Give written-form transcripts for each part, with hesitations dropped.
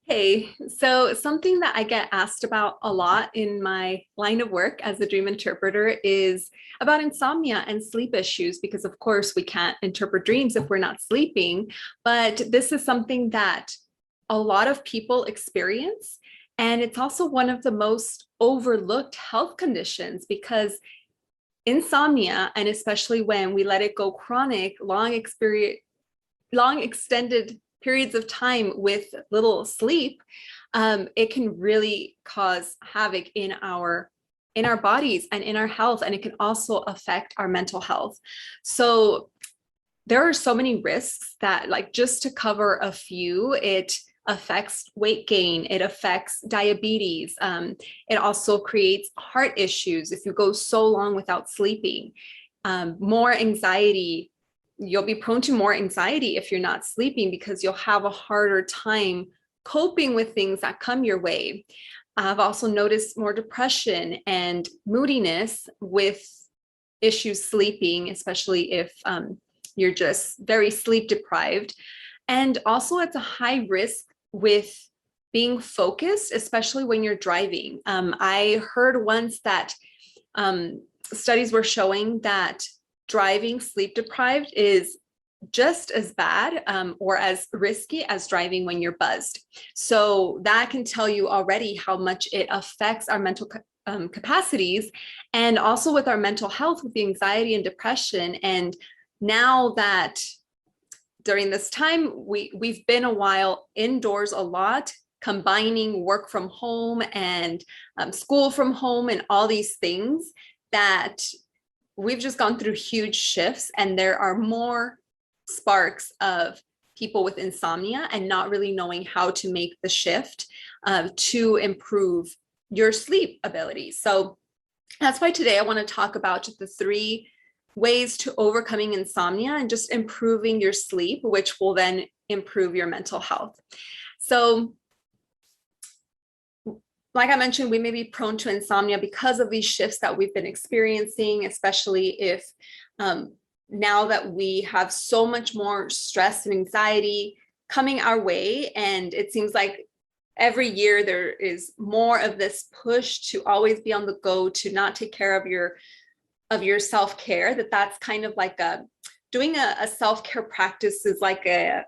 Hey, so something that I get asked about a lot in my line of work as a dream interpreter is about insomnia and sleep issues, because of course we can't interpret dreams if we're not sleeping. But this is something that a lot of people experience. And it's also one of the most overlooked health conditions because insomnia, and especially when we let it go chronic, long extended periods of time with little sleep, it can really cause havoc in our bodies and in our health, and it can also affect our mental health. So there are so many risks that, like, just to cover a few, it affects weight gain, it affects diabetes, it also creates heart issues if you go so long without sleeping, more anxiety. You'll be prone to more anxiety if you're not sleeping because you'll have a harder time coping with things that come your way. I've also noticed more depression and moodiness with issues sleeping, especially if you're just very sleep deprived. And also, it's a high risk with being focused, especially when you're driving. I heard once that studies were showing that driving sleep deprived is just as bad or as risky as driving when you're buzzed. So that can tell you already how much it affects our mental capacities, and also with our mental health, with the anxiety and depression. And now that during this time, we've been a while indoors a lot, combining work from home and school from home and all these things, that we've just gone through huge shifts, and there are more sparks of people with insomnia and not really knowing how to make the shift to improve your sleep ability. So that's why today I want to talk about the three ways to overcoming insomnia and just improving your sleep, which will then improve your mental health. So like I mentioned, we may be prone to insomnia because of these shifts that we've been experiencing, especially if now that we have so much more stress and anxiety coming our way. And it seems like every year there is more of this push to always be on the go, to not take care of your self-care, that's kind of like doing a self-care practice is like a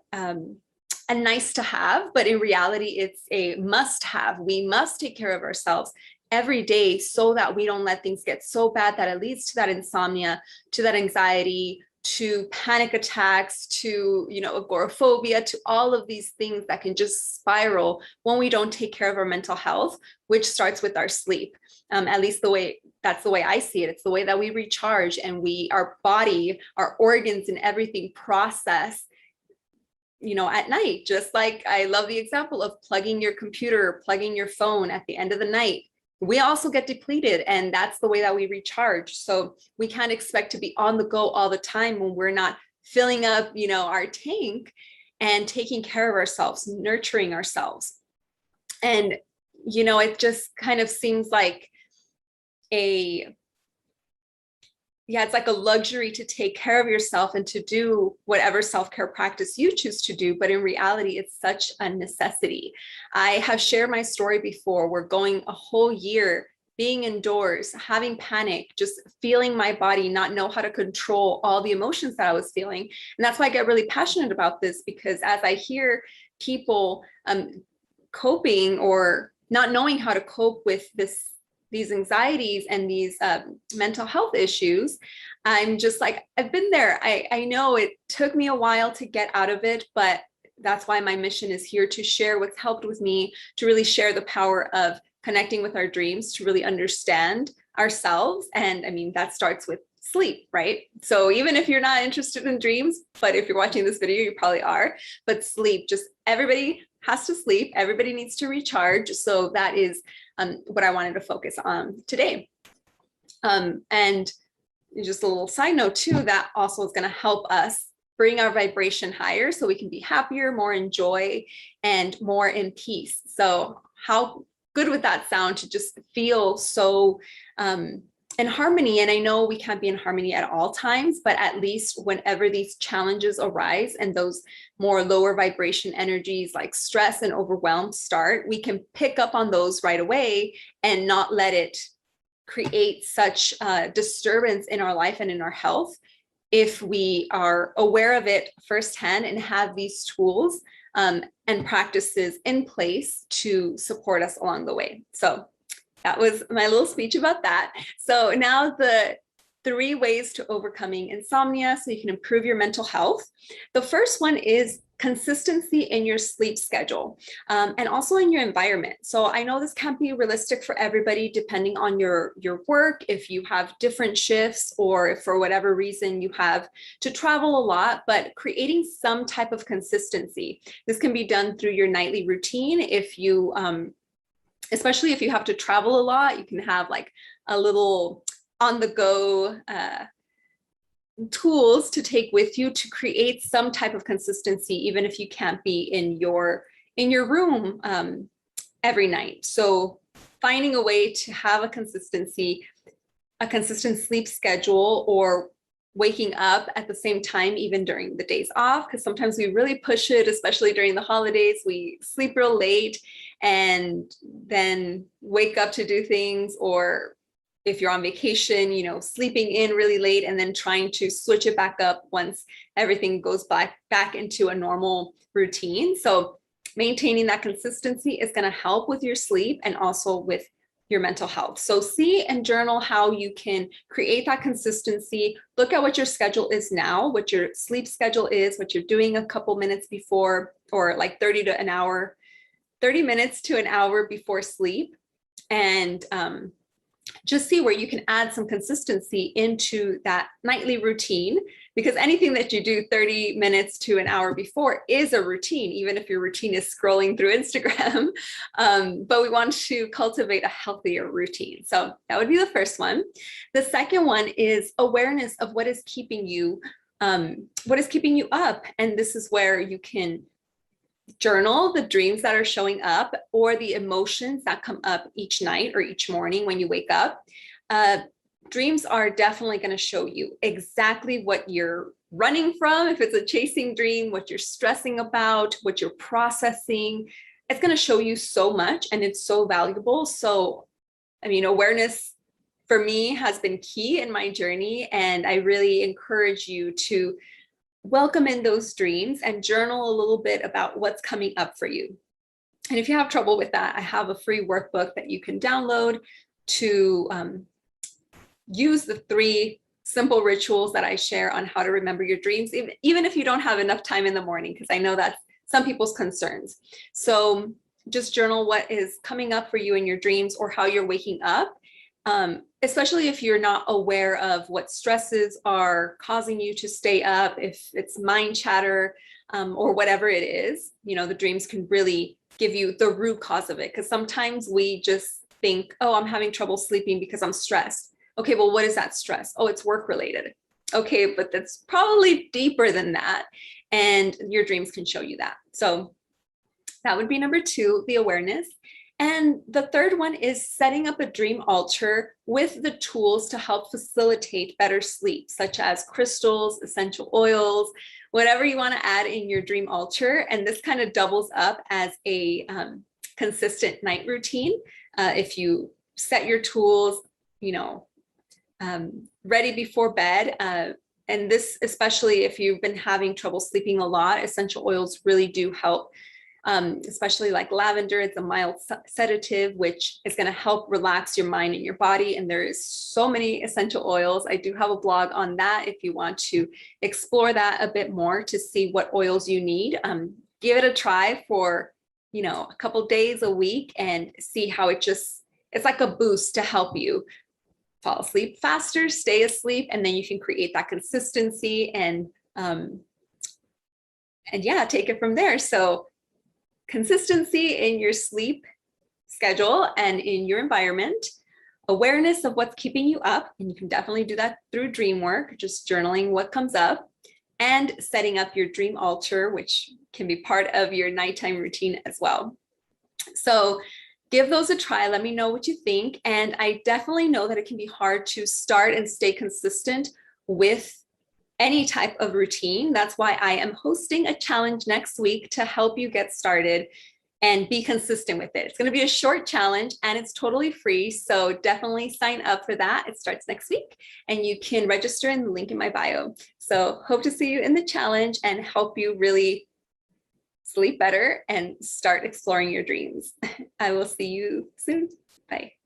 nice to have, but in reality, it's a must have. We must take care of ourselves every day so that we don't let things get so bad that it leads to that insomnia, to that anxiety, to panic attacks, to, agoraphobia, to all of these things that can just spiral when we don't take care of our mental health, which starts with our sleep. At least that's the way I see it. It's the way that we recharge, and our body, our organs and everything process at night. Just like I love the example of plugging your computer, plugging your phone at the end of the night. We also get depleted, and that's the way that we recharge. So we can't expect to be on the go all the time when we're not filling up, our tank and taking care of ourselves, nurturing ourselves. And, it just kind of seems like it's like a luxury to take care of yourself and to do whatever self-care practice you choose to do. But in reality, it's such a necessity. I have shared my story before. We're going a whole year being indoors, having panic, just feeling my body not know how to control all the emotions that I was feeling. And that's why I get really passionate about this, because as I hear people coping or not knowing how to cope with these anxieties and these mental health issues, I'm just like, I've been there. I know it took me a while to get out of it, but that's why my mission is here, to share what's helped with me, to really share the power of connecting with our dreams, to really understand ourselves. And I mean, that starts with sleep, right? So even if you're not interested in dreams, but if you're watching this video, you probably are, but sleep, just everybody has to sleep. Everybody needs to recharge. So that is what I wanted to focus on today. And just a little side note too, that also is going to help us bring our vibration higher so we can be happier, more in joy, and more in peace. So how good would that sound, to just feel so in harmony. And I know we can't be in harmony at all times, but at least whenever these challenges arise and those more lower vibration energies like stress and overwhelm start, we can pick up on those right away and not let it create such disturbance in our life and in our health if we are aware of it firsthand and have these tools and practices in place to support us along the way. So that was my little speech about that. So now the 3 ways to overcoming insomnia so you can improve your mental health. The first one is consistency in your sleep schedule and also in your environment. So I know this can't be realistic for everybody depending on your work, if you have different shifts or if for whatever reason you have to travel a lot, but creating some type of consistency. This can be done through your nightly routine. If you, especially if you have to travel a lot, you can have like a little on the go tools to take with you to create some type of consistency, even if you can't be in your room every night. So finding a way to have a consistent sleep schedule, or waking up at the same time, even during the days off, because sometimes we really push it, especially during the holidays. We sleep real late and then wake up to do things, or if you're on vacation, you know, sleeping in really late and then trying to switch it back up once everything goes back into a normal routine. So maintaining that consistency is going to help with your sleep and also with your mental health. So see and journal how you can create that consistency. Look at what your schedule is now, what your sleep schedule is, what you're doing a couple minutes before, or like 30 minutes to an hour before sleep, and just see where you can add some consistency into that nightly routine, because anything that you do 30 minutes to an hour before is a routine, even if your routine is scrolling through Instagram. But we want to cultivate a healthier routine. So that would be the first one. The second one is awareness of what is keeping you up. And this is where you can journal the dreams that are showing up or the emotions that come up each night or each morning when you wake up. Dreams are definitely going to show you exactly what you're running from. If it's a chasing dream, what you're stressing about, what you're processing, it's going to show you so much, and it's so valuable. So, I mean, awareness for me has been key in my journey, and I really encourage you to welcome in those dreams and journal a little bit about what's coming up for you. And if you have trouble with that, I have a free workbook that you can download to use the 3 simple rituals that I share on how to remember your dreams, even if you don't have enough time in the morning, because I know that's some people's concerns. So just journal what is coming up for you in your dreams or how you're waking up. Especially if you're not aware of what stresses are causing you to stay up, if it's mind chatter or whatever it is, you know, the dreams can really give you the root cause of it. Because sometimes we just think, oh, I'm having trouble sleeping because I'm stressed. Okay, well, what is that stress? Oh, it's work related. Okay, but that's probably deeper than that. And your dreams can show you that. So that would be number 2, the awareness. And the third one is setting up a dream altar with the tools to help facilitate better sleep, such as crystals, essential oils, whatever you want to add in your dream altar. And this kind of doubles up as a consistent night routine. If you set your tools, you know, ready before bed, and this, especially if you've been having trouble sleeping a lot, essential oils really do help. Especially like lavender, it's a mild sedative, which is going to help relax your mind and your body. And there is so many essential oils. I do have a blog on that if you want to explore that a bit more to see what oils you need. Give it a try for, you know, a couple days a week and see how it's like a boost to help you fall asleep faster, stay asleep, and then you can create that consistency and yeah, take it from there. So consistency in your sleep schedule and in your environment, awareness of what's keeping you up, and you can definitely do that through dream work, just journaling what comes up, and setting up your dream altar, which can be part of your nighttime routine as well. So give those a try. Let me know what you think. And I definitely know that it can be hard to start and stay consistent with any type of routine. That's why I am hosting a challenge next week to help you get started and be consistent with it. It's going to be a short challenge and it's totally free. So definitely sign up for that. It starts next week and you can register in the link in my bio. So hope to see you in the challenge and help you really sleep better and start exploring your dreams. I will see you soon. Bye.